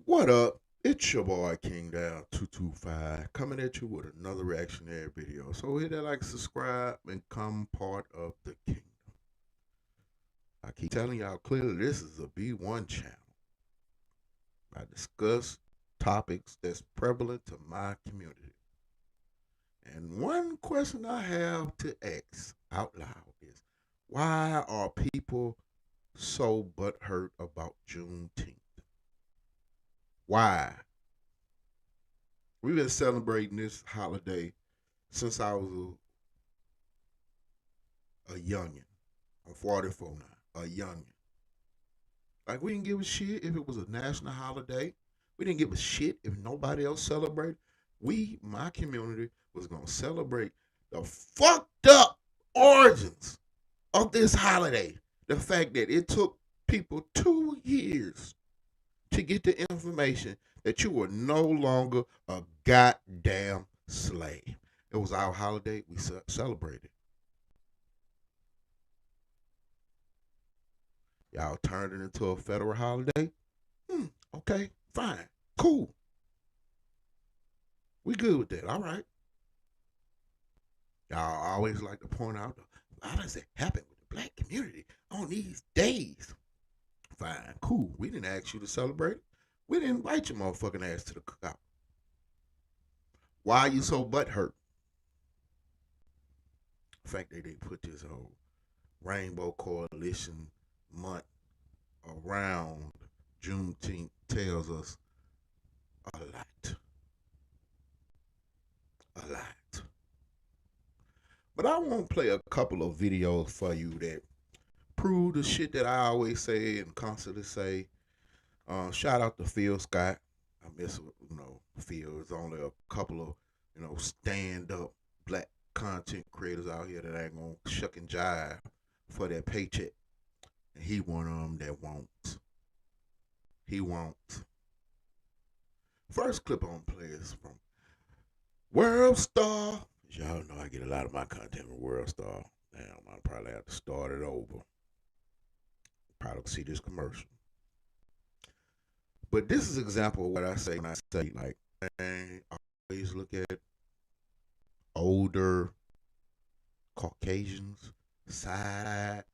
What up? It's your boy King Down 225 coming at you with another reactionary video. So hit that like, subscribe, and become part of the kingdom. I keep telling y'all clearly this is a B1 channel. I discuss topics that's prevalent to my community. And one question I have to ask out loud is, why are people so butthurt about Juneteenth? Why? We've been celebrating this holiday since I was a youngin'. I'm 44 now, a youngin'. Like, we didn't give a shit if it was a national holiday. We didn't give a shit if nobody else celebrated. We, my community, was gonna celebrate the fucked up origins of this holiday. The fact that it took people 2 years to get the information that you were no longer a goddamn slave. It was our holiday. We celebrated. Y'all turned it into a federal holiday. Okay, fine, cool. We good with that. All right. Y'all always like to point out the violence that happened with the black community on these days. Fine, cool. We didn't ask you to celebrate. We didn't invite your motherfucking ass to the cookout. Why are you so butthurt? The fact that they put this whole Rainbow Coalition month around Juneteenth tells us a lot. A lot. But I won't play a couple of videos for you that prove the shit that I always say and constantly say. Shout out to Phil Scott. I miss, Phil. There's only a couple of, stand up black content creators out here that ain't gonna shuck and jive for their paycheck. And he one of them that won't. He won't. First clip on play is from World Star. As y'all know, I get a lot of my content from World Star. Damn, I'll probably have to start it over. Probably see this commercial. But this is an example of what I say when I say, like, man, I always look at older Caucasians side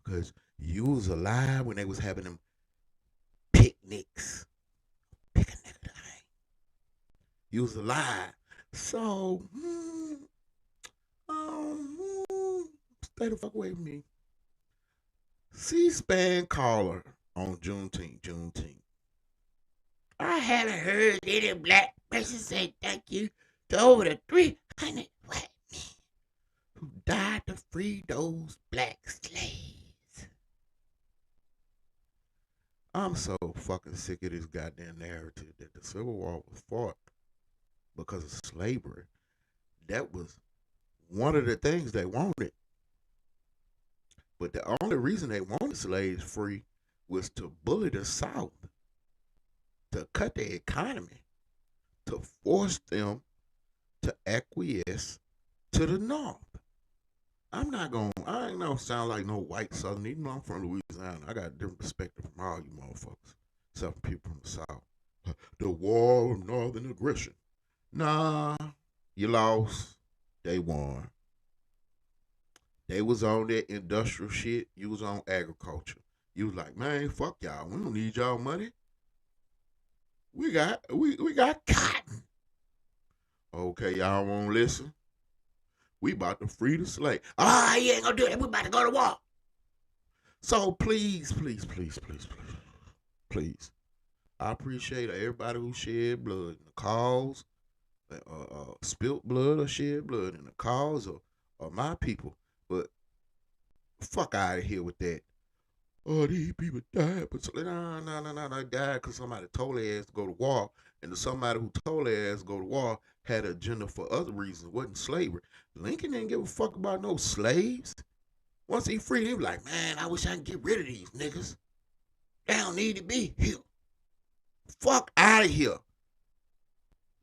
because you was alive when they was having them picnics. Pick a nigga thing. You was alive. So, stay the fuck away from me. C-SPAN caller on Juneteenth. I haven't heard any black person say thank you to over the 300 white men who died to free those black slaves. I'm so fucking sick of this goddamn narrative that the Civil War was fought because of slavery. That was one of the things they wanted. But the only reason they wanted slaves free was to bully the South, to cut their economy, to force them to acquiesce to the North. I ain't gonna sound like no white Southern, even though I'm from Louisiana. I got a different perspective from all you motherfuckers, except for people from the South. The war of Northern aggression. Nah, you lost. They won. They was on that industrial shit. You was on agriculture. You was like, man, fuck y'all. We don't need y'all money. We got cotton. Okay, y'all won't listen. We about to free the slave. Ah, you ain't gonna do that. We about to go to war. So please, please, please, please, please, please. I appreciate everybody who shed blood in the cause, spilt blood or shed blood in the cause of my people. But fuck out of here with that. Oh, these people died, but no, they died because somebody told their ass to go to war, and the somebody who told their ass to go to war had an agenda for other reasons. It wasn't slavery. Lincoln didn't give a fuck about no slaves. Once he freed, he was like, man, I wish I could get rid of these niggas. They don't need to be here. Fuck out of here.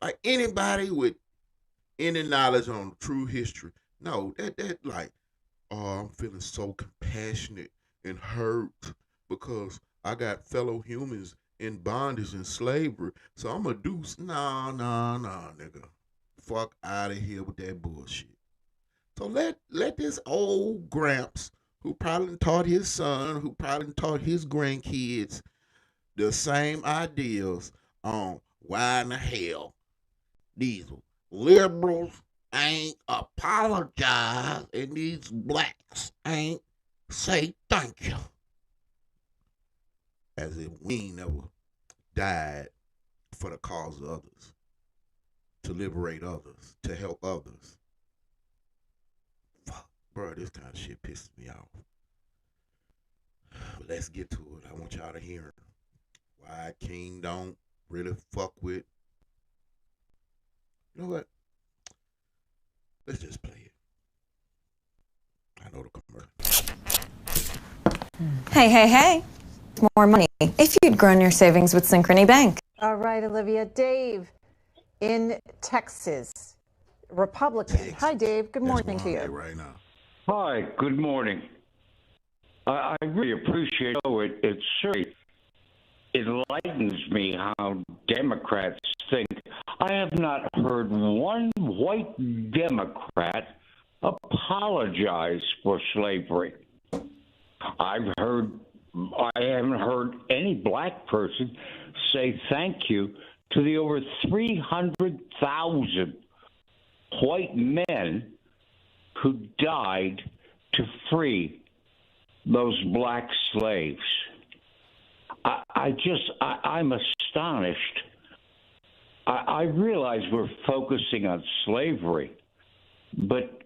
Like anybody with any knowledge on true history, no, that like, oh, I'm feeling so compassionate and hurt because I got fellow humans in bondage and slavery. So I'm a deuce. Nah, nigga. Fuck out of here with that bullshit. So let this old Gramps, who probably taught his son, who probably taught his grandkids the same ideas on why in the hell these liberals ain't apologize and these blacks ain't say thank you. As if we ain't never died for the cause of others, to liberate others, to help others. Fuck, bro, this kind of shit pisses me off. But let's get to it. I want y'all to hear why King don't really fuck with. You know what? Let's just play it. I know the commercial. Hey. More money if you'd grown your savings with Synchrony Bank. All right, Olivia. Dave in Texas, Republican. Texas. Hi, Dave. Good morning to you. Right now. Hi, good morning. I really appreciate it. It certainly enlightens me how Democrats think. I have not heard one white Democrat apologize for slavery. I haven't heard any black person say thank you to the over 300,000 white men who died to free those black slaves. I'm astonished. I realize we're focusing on slavery, but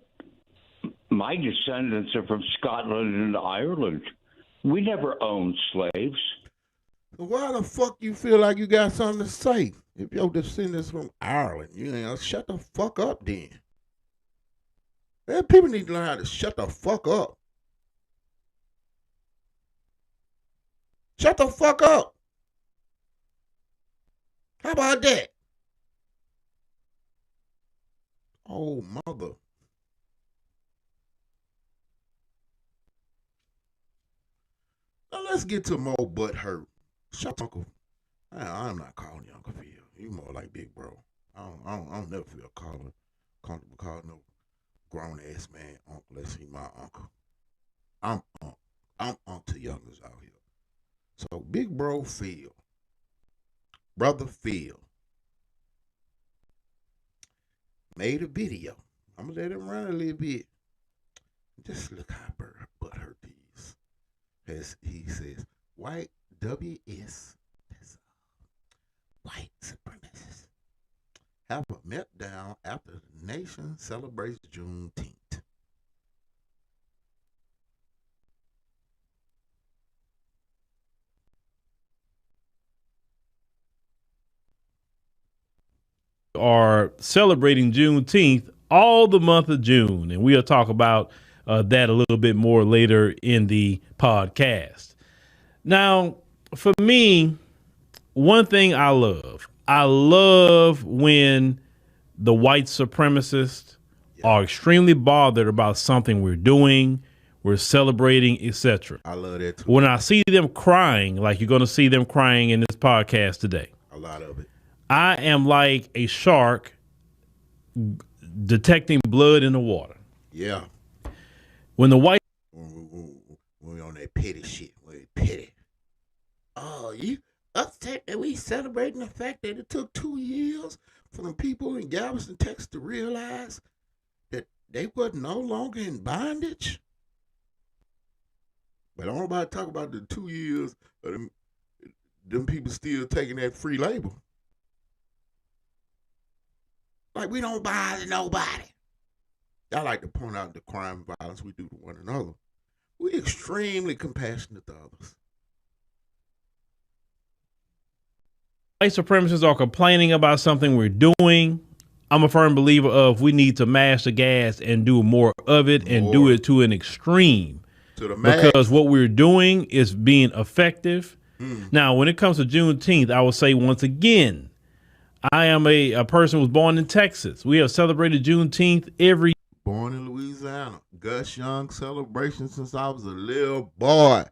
my descendants are from Scotland and Ireland. We never owned slaves. Why the fuck you feel like you got something to say? If your descendants from Ireland, you ain't shut the fuck up then. Man, people need to learn how to shut the fuck up. Shut the fuck up. How about that? Oh, mother. Now let's get to more butt hurt. Shut up, Uncle. I'm not calling you Uncle Phil. You more like Big Bro. I don't never feel comfortable calling no grown ass man uncle unless he my uncle. I'm Uncle to youngers out here. So Big Bro Phil, Brother Phil, made a video. I'm gonna let him run a little bit. Just look how butt hurt he is. As he says, white WS, that's white supremacists, have a meltdown after the nation celebrates Juneteenth. Are celebrating Juneteenth all the month of June, and we'll talk about that a little bit more later in the podcast. Now, for me, one thing I love when the white supremacists are extremely bothered about something we're doing, we're celebrating, etc. I love that too. When I see them crying, like you're going to see them crying in this podcast today, A lot of it. I am like a shark detecting blood in the water. Yeah. When the white When we on that petty shit. We petty. Oh, you upset that we celebrating the fact that it took 2 years for the people in Galveston, Texas to realize that they were no longer in bondage? But I don't about to talk about the 2 years of them people still taking that free labor. Like we don't bother nobody. I like to point out the crime and violence we do to one another. We're extremely compassionate to others. white supremacists are complaining about something we're doing, I'm a firm believer of we need to mash the gas and do more of it and do it to an extreme. To the max. Because what we're doing is being effective. Now, when it comes to Juneteenth, I will say once again, I am a person who was born in Texas. We have celebrated Juneteenth every year. Born in Louisiana. Gus Young celebration since I was a little boy.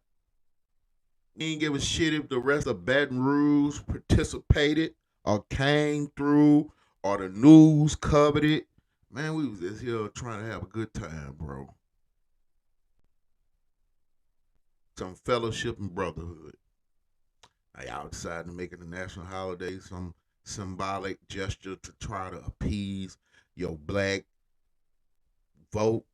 You ain't give a shit if the rest of Baton Rouge participated or came through or the news covered it. Man, we was just here trying to have a good time, bro. Some fellowship and brotherhood. Now, y'all decided to make it a national holiday, some symbolic gesture to try to appease your black vote.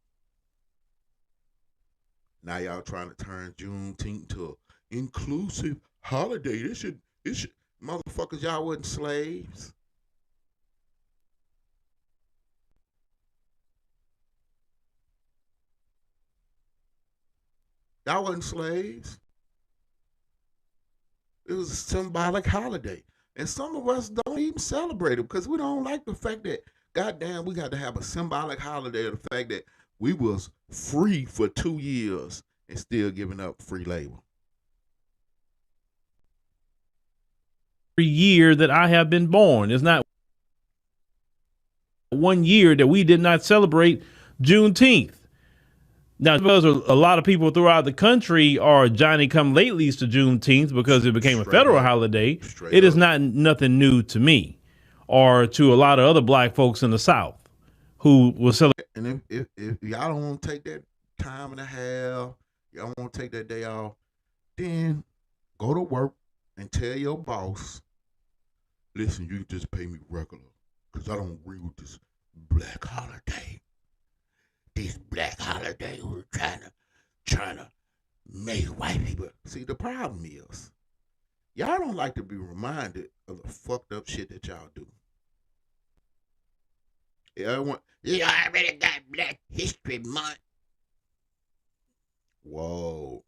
Now y'all trying to turn Juneteenth to an inclusive holiday. It should, motherfuckers, y'all wasn't slaves. Y'all wasn't slaves. It was a symbolic holiday. And some of us don't even celebrate it because we don't like the fact that, goddamn, we got to have a symbolic holiday of the fact that we was free for 2 years and still giving up free labor. Every year that I have been born, it's not 1 year that we did not celebrate Juneteenth. Now, because a lot of people throughout the country are Johnny-come-latelys to Juneteenth because it became a federal holiday, it is not nothing new to me or to a lot of other black folks in the South who will celebrate. And if y'all don't want to take that time and a half, y'all want to take that day off, then go to work and tell your boss, listen, you just pay me regular because I don't agree with this black holiday. This black holiday, we're trying to make white people. See, the problem is, y'all don't like to be reminded of the fucked up shit that y'all do. You already got Black History Month. Whoa.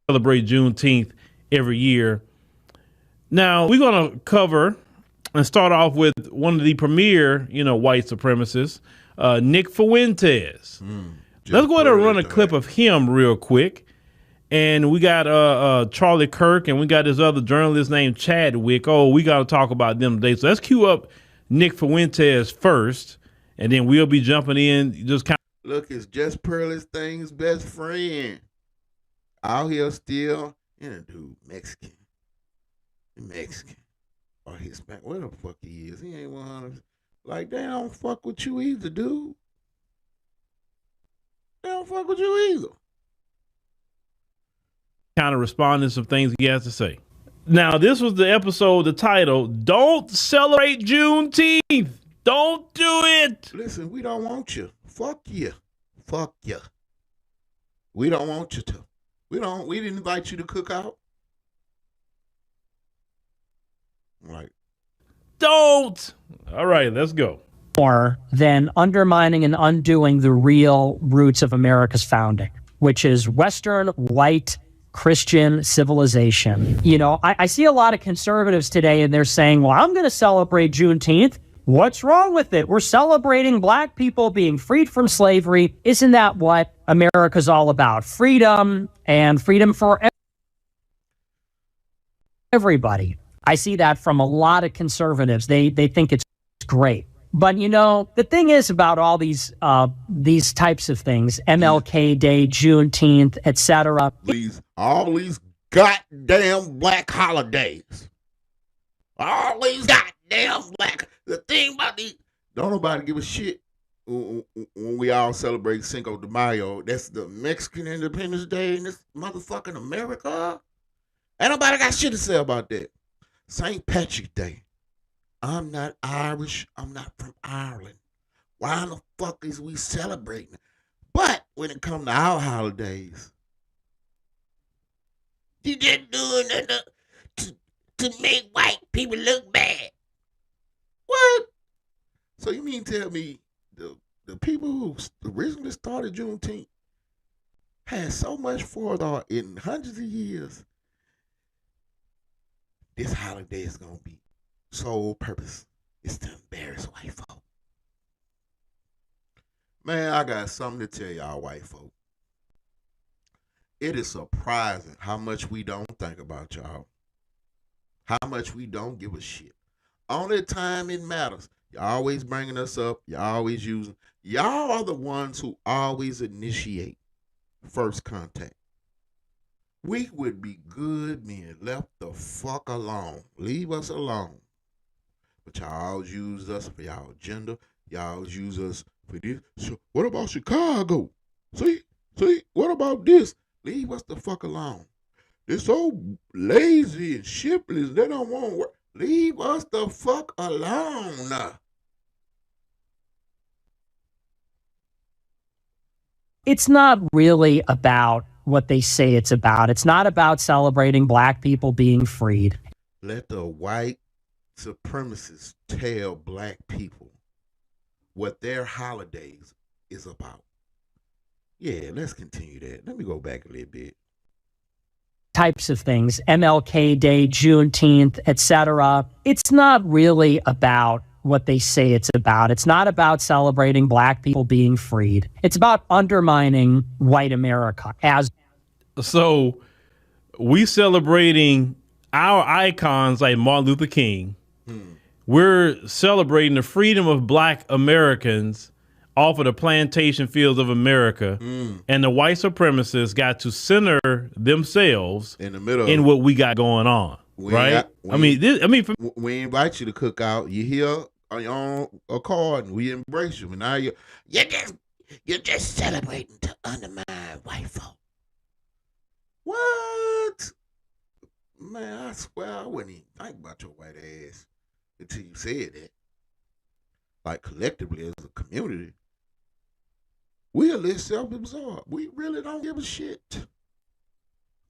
Celebrate Juneteenth every year. Now, we're going to cover and start off with one of the premier, white supremacists, Nick Fuentes. Let's go ahead and run a clip of him real quick. And we got Charlie Kirk and we got this other journalist named Chadwick. Oh, we got to talk about them today. So let's cue up Nick Fuentes first, and then we'll be jumping in. Look, it's Just Pearl's thing's best friend. Out here still, dude, Mexican. Or Hispanic, where the fuck he is. He ain't 100. Like, they don't fuck with you either, dude. They don't fuck with you either. Kind of responding to some things he has to say. Now, this was the episode, the title, Don't Celebrate Juneteenth. Don't do it. Listen, we don't want you. Fuck you. Fuck you. We don't want you to. We didn't invite you to cook out. Right. Don't. All right, let's go. More than undermining and undoing the real roots of America's founding, which is Western white Christian civilization. I see a lot of conservatives today and they're saying, well, I'm going to celebrate Juneteenth. What's wrong with it? We're celebrating black people being freed from slavery. Isn't that what America's all about? Freedom and freedom for everybody. I see that from a lot of conservatives. They think it's great. But, the thing is about all these types of things, MLK Day, Juneteenth, etc. All these goddamn black holidays. All these goddamn black. The thing about these, don't nobody give a shit when we all celebrate Cinco de Mayo. That's the Mexican Independence Day in this motherfucking America. Ain't nobody got shit to say about that. St. Patrick's Day. I'm not Irish. I'm not from Ireland. Why in the fuck is we celebrating? But when it comes to our holidays, you just doing it to make white people look bad. What? So you mean tell me the people who originally started Juneteenth had so much forethought in hundreds of years? This holiday is going to be sole purpose is to embarrass white folk. Man, I got something to tell y'all white folk. It is surprising how much we don't think about y'all. How much we don't give a shit. Only time it matters. Y'all always bringing us up. Y'all always using. Y'all are the ones who always initiate first contact. We would be good men left the fuck alone. Leave us alone. But y'all use us for y'all agenda. Y'all use us for this. So what about Chicago? See, what about this? Leave us the fuck alone. They're so lazy and shiftless. They don't want to work. Leave us the fuck alone. It's not really about what they say it's about. It's not about celebrating black people being freed. Let the white supremacists tell black people what their holidays is about. Yeah, let's continue that. Let me go back a little bit. Types of things, MLK Day, Juneteenth, etc. It's not really about what they say it's about. It's not about celebrating black people being freed. It's about undermining white America. So we celebrating our icons like Martin Luther King. We're celebrating the freedom of black Americans off of the plantation fields of America. And the white supremacists got to center themselves in the middle in what we got going on. Right? We invite you to cook out. You here on your own accord, and we embrace you. And now you're just celebrating to undermine white folk. What? Man, I swear I wouldn't even think about your white ass until you said that. Like collectively as a community, we a little self-absorbed. We really don't give a shit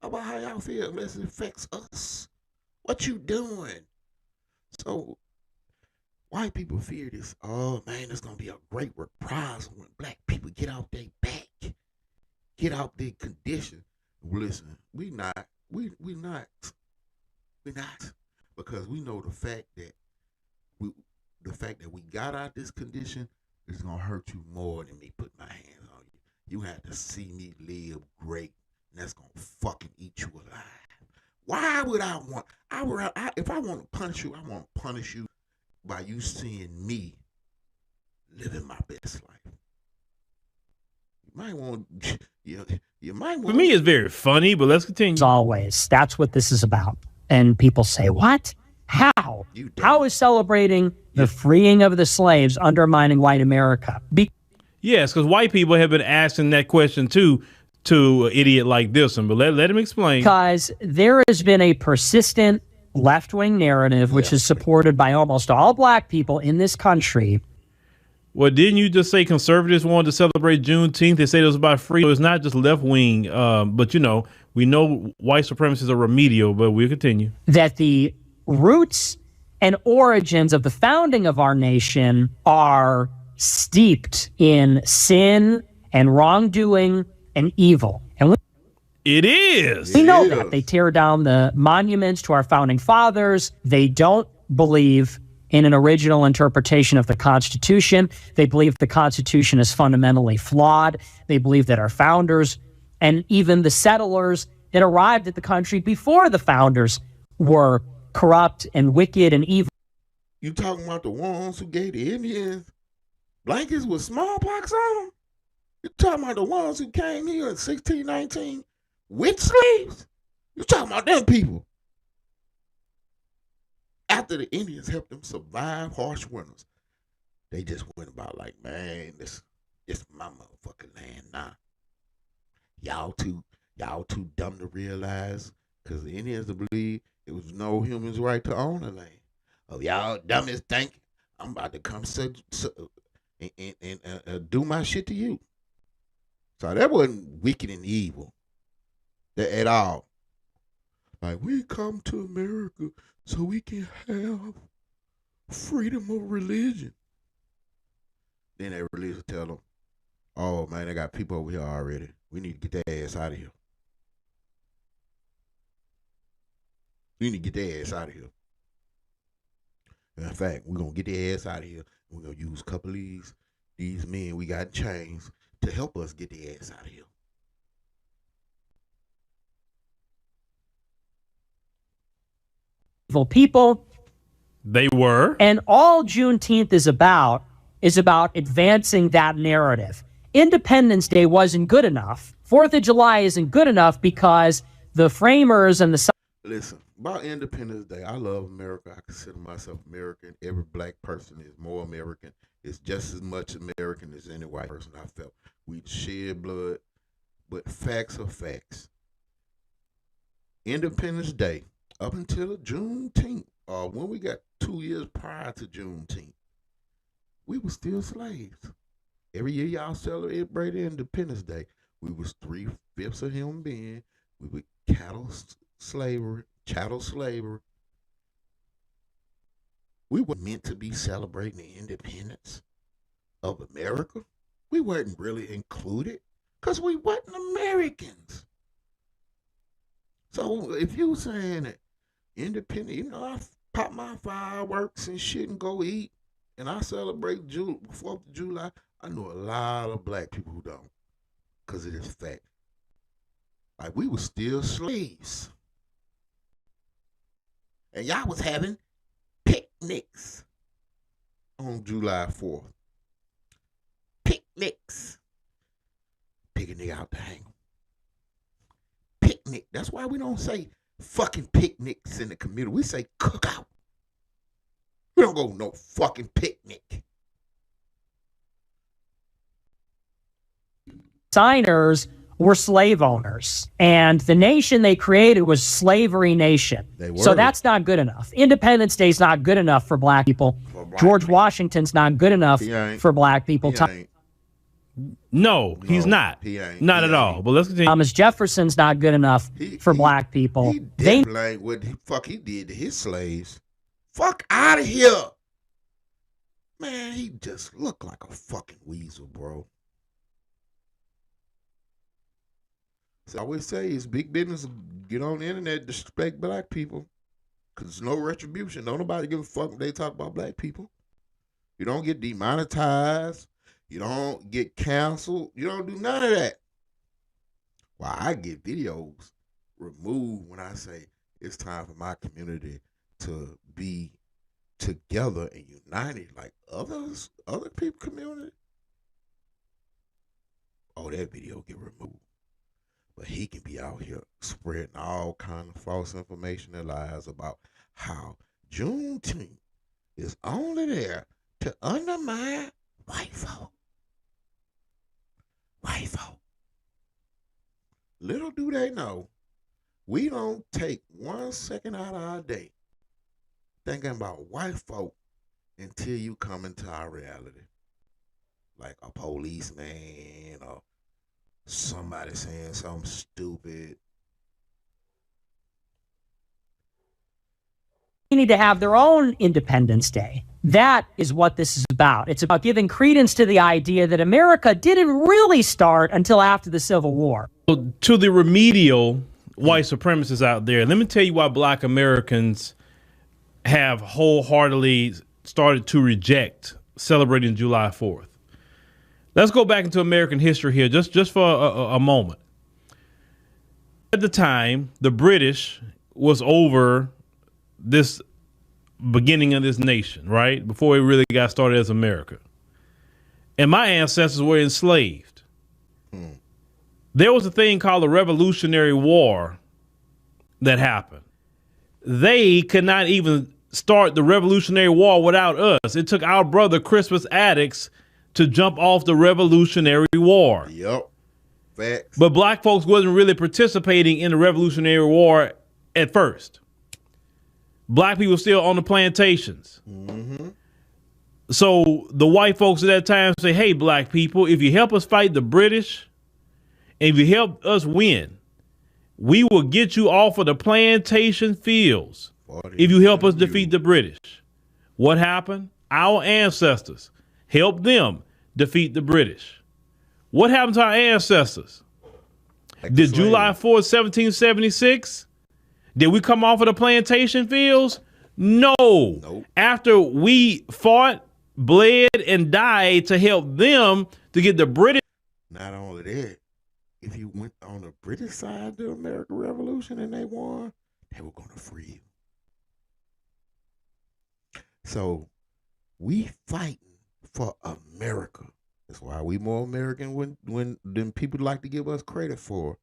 about how y'all feel unless it affects us. What you doing? So white people fear this. Oh man, it's gonna be a great reprisal when black people get off their back, get out their condition. Listen, we not, because we know the fact that we got out this condition is gonna hurt you more than me putting my hands on you. You have to see me live great, and that's gonna fucking eat you alive. Why would I want? If I want to punish you, I want to punish you by you seeing me living my best life. You might want. You might want. For me, it's very funny, but let's continue. As always, that's what this is about. And people say, "What? How? How is celebrating the freeing of the slaves undermining white America?" Yes, because white people have been asking that question too to an idiot like this one. But let him explain. Because there has been a persistent left-wing narrative, which is supported by almost all black people in this country. Well, didn't you just say conservatives wanted to celebrate Juneteenth? They said it was about freedom. It's not just left-wing, but we know white supremacists are remedial, but we'll continue. That the roots and origins of the founding of our nation are steeped in sin and wrongdoing and evil. And it is. We know that. They tear down the monuments to our founding fathers. They don't believe in an original interpretation of the Constitution. They believe the Constitution is fundamentally flawed. They believe that our founders and even the settlers that arrived at the country before the founders were corrupt and wicked and evil. You talking about the ones who gave the Indians blankets with smallpox on them? You talking about the ones who came here in 1619 with slaves? You talking about them people? After the Indians helped them survive harsh winters, they just went about like, man, this my motherfucking land. Nah, y'all too dumb to realize, because the Indians believe it was no human's right to own the land. Oh, y'all dumb as think I'm about to come and do my shit to you. So that wasn't wicked and evil at all. Like, we come to America so we can have freedom of religion. Then that religion tell them, oh man, they got people over here already. We need to get their ass out of here. We need to get their ass out of here. In fact, we're going to get their ass out of here. We're going to use a couple of these men we got in chains to help us get their ass out of here. Evil people. They were. And all Juneteenth is about advancing that narrative. Independence Day wasn't good enough. 4th of July isn't good enough because the framers and the Listen, about Independence Day, I love America. I consider myself American. Every black person is more American. It's just as much American as any white person. I felt we shed blood, but facts are facts. Independence Day, up until Juneteenth, or when we got 2 years prior to Juneteenth, we were still slaves. Every year y'all celebrate Independence Day, we was 3/5 of human being. We were chattel slavery. We were meant to be celebrating the independence of America. We weren't really included because we wasn't Americans. So if you saying that independent, I pop my fireworks and shit and go eat, and I celebrate 4th of July, I know a lot of black people who don't, because it is fact. Like, we were still slaves. And y'all was having picnics on July 4th. Picnics. Pick a nigga out to hang 'em. Picnic. That's why we don't say fucking picnics in the community. We say cookout. We don't go no fucking picnic. signers were slave owners, and the nation they created was slavery nation. So that's not good enough. Independence Day is not good enough for black people. George Washington's not good enough for black people. No, he's not. He ain't. Not at all. But let's continue. Thomas Jefferson's not good enough for black people. He definitely ain't what the fuck he did to his slaves. Fuck out of here. Man, he just looked like a fucking weasel, bro. So I always say it's big business to get on the internet, disrespect black people. Because there's no retribution. Don't nobody give a fuck when they talk about black people. You don't get demonetized. You don't get canceled. You don't do none of that. Well, I get videos removed when I say it's time for my community to be together and united like other people community. Oh, that video get removed. But he can be out here spreading all kind of false information and lies about how Juneteenth is only there to undermine white folk. White folk. Little do they know, we don't take 1 second out of our day thinking about white folk until you come into our reality. Like a policeman or somebody saying something stupid. They need to have their own Independence Day. That is what this is about. It's about giving credence to the idea that America didn't really start until after the Civil War. To the remedial white supremacists out there, let me tell you why black Americans have wholeheartedly started to reject celebrating July 4th. Let's go back into American history here just for a moment. At the time, the British was over this beginning of this nation, right? Before it really got started as America. And my ancestors were enslaved. There was a thing called the Revolutionary War that happened. They could not even start the Revolutionary War without us. It took our brother Crispus Attucks to jump off the Revolutionary War. Yep. Facts. But black folks wasn't really participating in the Revolutionary War at first. Black people still on the plantations. Mm-hmm. So the white folks at that time say, hey, black people, if you help us fight the British, and if you help us win, we will get you off of the plantation fields if you help us defeat the British. What happened? Our ancestors helped them defeat the British. What happened to our ancestors? Did July 4th, 1776? Did we come off of the plantation fields? No. Nope. After we fought, bled, and died to help them to get the British. Not only that, if you went on the British side of the American Revolution and they won, they were going to free you. So we fighting for America. That's why we more American than people like to give us credit for.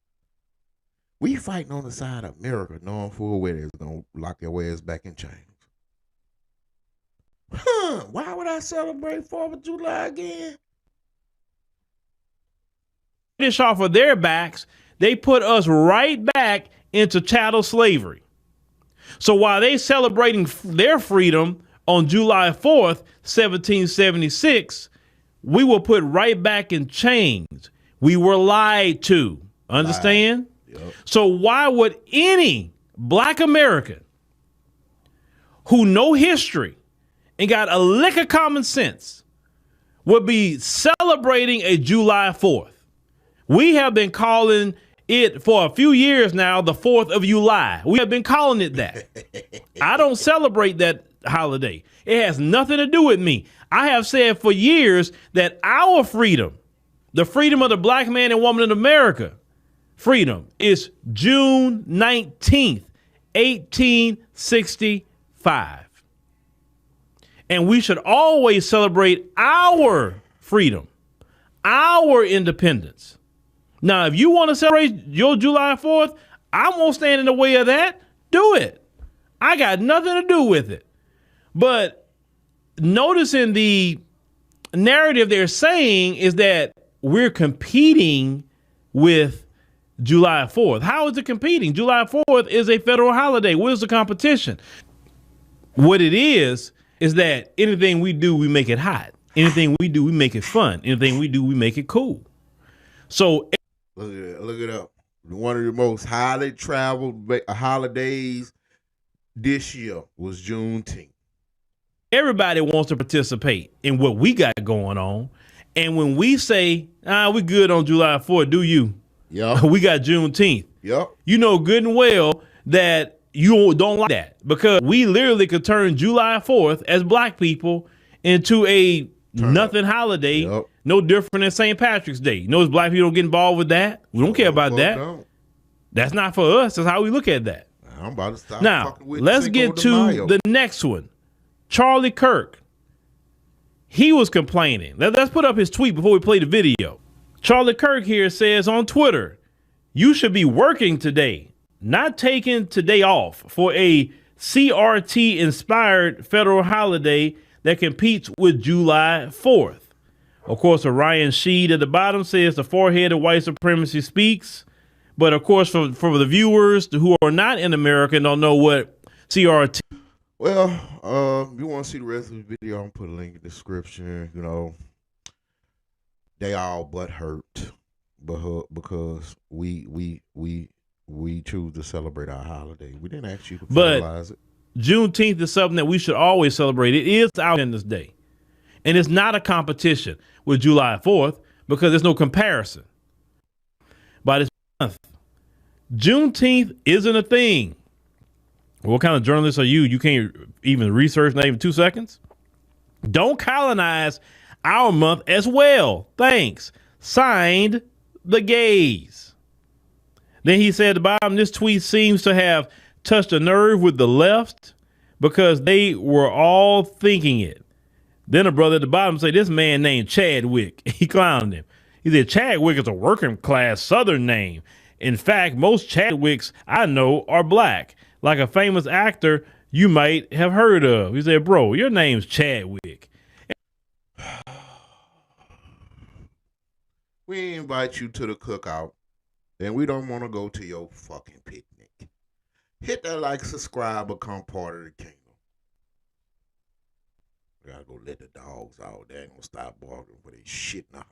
We fighting on the side of America, knowing full well it's gonna lock your ass back in chains. Huh? Why would I celebrate 4th of July again? British off of their backs, they put us right back into chattel slavery. So while they celebrating their freedom on July 4th, 1776, we were put right back in chains. We were lied to. Understand? Yep. So why would any black American who know history and got a lick of common sense would be celebrating a July 4th? We have been calling it for a few years now the 4th of July. We have been calling it that. I don't celebrate that holiday. It has nothing to do with me. I have said for years that our freedom, the freedom of the black man and woman in America, freedom is June 19th, 1865. And we should always celebrate our freedom, our independence. Now, if you want to celebrate your July 4th, I won't stand in the way of that. Do it. I got nothing to do with it. But noticing the narrative they're saying is that we're competing with July 4th. How is it competing? July 4th is a federal holiday. Where's the competition? What it is that anything we do, we make it hot. Anything we do, we make it fun. Anything we do, we make it cool. So look it up. One of the most highly traveled holidays this year was Juneteenth. Everybody wants to participate in what we got going on. And when we say, we good on July 4th, do you? Yeah. We got Juneteenth. Yep. You know good and well that you don't like that, because we literally could turn July 4th as black people into a nothing holiday. Yep. No different than St. Patrick's Day. You know, as black people don't get involved with that. We don't care about that. No. That's not for us. That's how we look at that. I'm about to stop. Now, let's get to the next one. Charlie Kirk. He was complaining. Let's put up his tweet before we play the video. Charlie Kirk here says on Twitter, you should be working today, not taking today off for a CRT inspired federal holiday that competes with July 4th. Of course, Orion Sheed at the bottom says the forehead of white supremacy speaks. But of course, for the viewers who are not in America and don't know what CRT. Well, if you want to see the rest of the video, I'm gonna put a link in the description. You know, they all but hurt because we choose to celebrate our holiday. We didn't ask you to finalize it. Juneteenth is something that we should always celebrate. It is our Independence Day. And it's not a competition with July 4th because there's no comparison. By this month, Juneteenth isn't a thing. What kind of journalist are you? You can't even research, not even 2 seconds? Don't colonize our month as well. Thanks. Signed, the gays. Then he said at the bottom, this tweet seems to have touched a nerve with the left because they were all thinking it. Then a brother at the bottom said, this man named Chadwick. He clowned him. He said, Chadwick is a working class Southern name. In fact, most Chadwicks I know are black, like a famous actor you might have heard of. He said, bro, your name's Chadwick. We invite you to the cookout, and we don't want to go to your fucking picnic. Hit that like, subscribe, become part of the kingdom. We gotta go let the dogs out. They ain't gonna stop barking for they shit in the